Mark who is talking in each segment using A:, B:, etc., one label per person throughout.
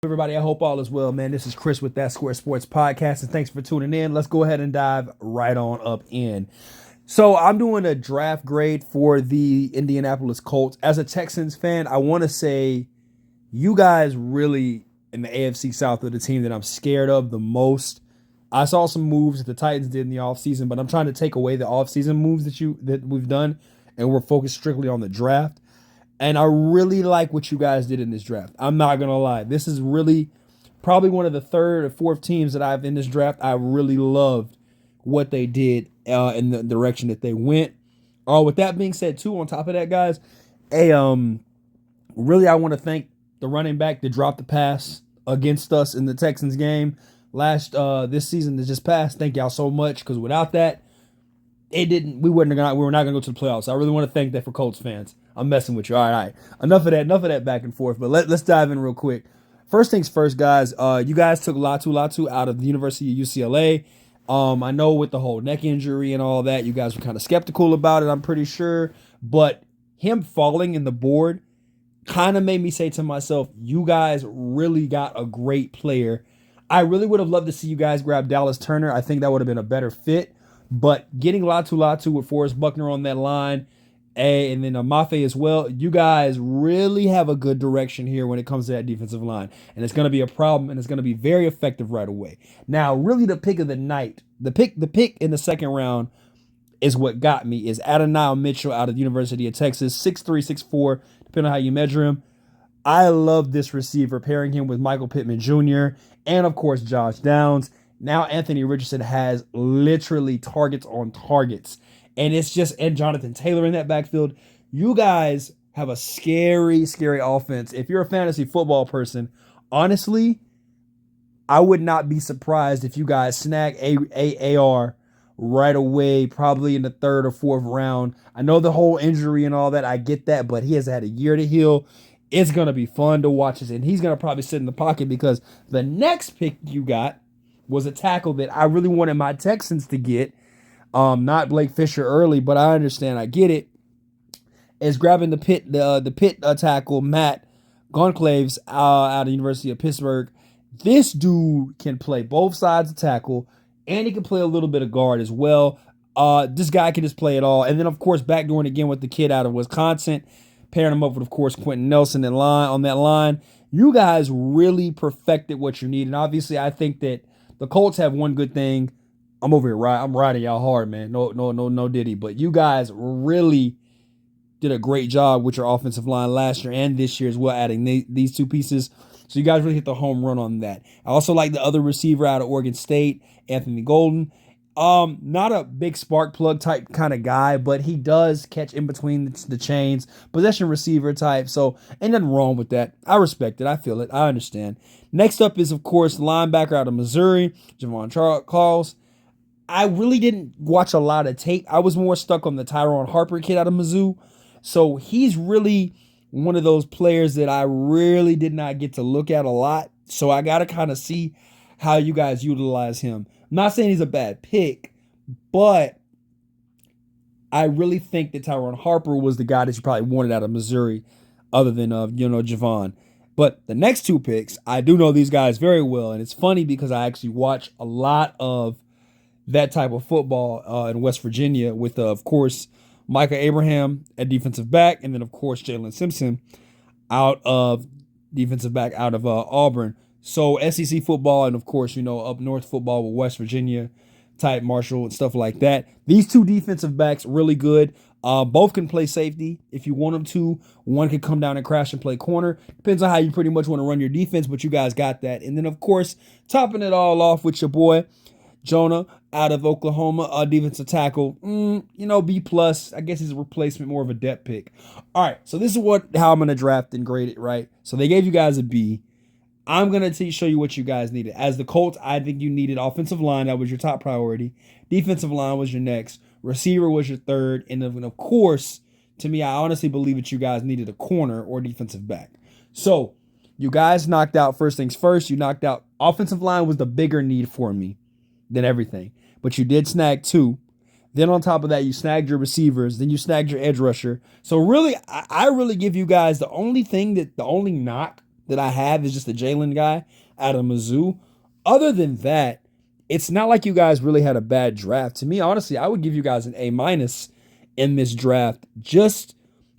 A: Everybody, I hope all is well, man. This is Chris with That Square Sports Podcast, and thanks for tuning in. Let's go ahead and dive right on up in. So, I'm doing a draft grade for the Indianapolis Colts. As a Texans fan, I want to say you guys really in the AFC South are the team that I'm scared of the most. I saw some moves that the Titans did in the offseason, but I'm trying to take away the offseason moves that we've done, and we're focused strictly on the draft. And I really like what you guys did in this draft. I'm not going to lie. This is really probably one of the third or fourth teams that I've in this draft. I really loved what they did in the direction that they went. With that being said, too, on top of that, guys, a really I want to thank the running back that dropped the pass against us in the Texans game last this season that just passed. Thank y'all so much, because without that, we were not gonna go to the playoffs. So I really want to thank that for Colts fans. I'm messing with you. All right. Enough of that back and forth. But let's dive in real quick. First things first, guys. You guys took Latu out of the University of UCLA. I know with the whole neck injury and all that, you guys were kind of skeptical about it, I'm pretty sure. But him falling in the board kind of made me say to myself, you guys really got a great player. I really would have loved to see you guys grab Dallas Turner. I think that would have been a better fit. But getting Latu with Forrest Buckner on that line, and then Mafe as well, you guys really have a good direction here when it comes to that defensive line. And it's going to be a problem, and it's going to be very effective right away. Now, really the pick of the night, the pick in the second round is what got me, is Adonai Mitchell out of the University of Texas, 6'3", 6'4", depending on how you measure him. I love this receiver, pairing him with Michael Pittman Jr. and, of course, Josh Downs. Now Anthony Richardson has literally targets on targets. And Jonathan Taylor in that backfield. You guys have a scary, scary offense. If you're a fantasy football person, honestly, I would not be surprised if you guys snag AR right away, probably in the third or fourth round. I know the whole injury and all that. I get that, but he has had a year to heal. It's going to be fun to watch this, and he's going to probably sit in the pocket, because the next pick you got was a tackle that I really wanted my Texans to get. Not Blake Fisher early, but I understand. I get it. Is grabbing the pit tackle, Matt Goncalves out of the University of Pittsburgh. This dude can play both sides of tackle, and he can play a little bit of guard as well. This guy can just play it all. And then, of course, backdooring again with the kid out of Wisconsin, pairing him up with, of course, Quentin Nelson on that line. You guys really perfected what you need. And obviously, I think that the Colts have one good thing. I'm over here, I'm riding y'all hard, man. No diddy. But you guys really did a great job with your offensive line last year and this year as well, adding these two pieces. So you guys really hit the home run on that. I also like the other receiver out of Oregon State, Anthony Golden. Not a big spark plug type kind of guy, but he does catch in between the chains, possession receiver type. So ain't nothing wrong with that. I respect it. I feel it. I understand. Next up is, of course, linebacker out of Missouri, Javon Charles. I really didn't watch a lot of tape. I was more stuck on the Tyrone Harper kid out of Mizzou. So he's really one of those players that I really did not get to look at a lot. So I got to kind of see how you guys utilize him. I'm not saying he's a bad pick, but I really think that Tyrone Harper was the guy that you probably wanted out of Missouri, other than Javon. But the next two picks, I do know these guys very well, and it's funny because I actually watch a lot of that type of football in West Virginia with, of course, Micah Abraham at defensive back, and then, of course, Jalen Simpson out of defensive back out of Auburn. So SEC football and, of course, up north football with West Virginia type Marshall and stuff like that. These two defensive backs, really good. Both can play safety if you want them to. One can come down and crash and play corner. Depends on how you pretty much want to run your defense, but you guys got that. And then, of course, topping it all off with your boy, Jonah out of Oklahoma, defensive tackle, B plus. I guess he's a replacement, more of a depth pick. All right, so this is how I'm gonna draft and grade it, right? So they gave you guys a B. I'm gonna show you what you guys needed. As the Colts, I think you needed offensive line. That was your top priority. Defensive line was your next. Receiver was your third, and then, of course, to me, I honestly believe that you guys needed a corner or defensive back. So you guys knocked out first things first. You knocked out offensive line was the bigger need for me than everything. But you did snag two. Then on top of that, you snagged your receivers. Then you snagged your edge rusher. So really, I really give you guys the only knock that I have is just the Jalen guy out of Mizzou. Other than that, it's not like you guys really had a bad draft. To me, honestly, I would give you guys an A minus in this draft just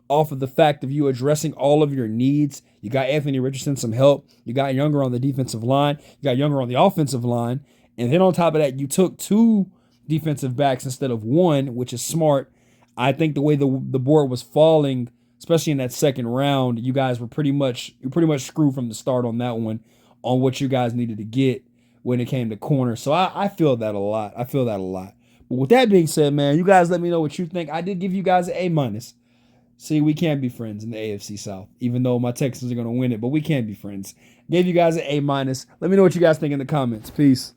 A: off of the fact of you addressing all of your needs. You got Anthony Richardson some help. You got younger on the defensive line. You got younger on the offensive line. And then on top of that, you took 2 defensive backs instead of 1, which is smart. I think the way the board was falling, especially in that second round, you guys were pretty much screwed from the start on that one, on what you guys needed to get when it came to corner. So I feel that a lot. But with that being said, man, you guys let me know what you think. I did give you guys an A minus. See, we can't be friends in the AFC South, even though my Texans are going to win it, but we can't be friends. Gave you guys an A minus. Let me know what you guys think in the comments. Peace.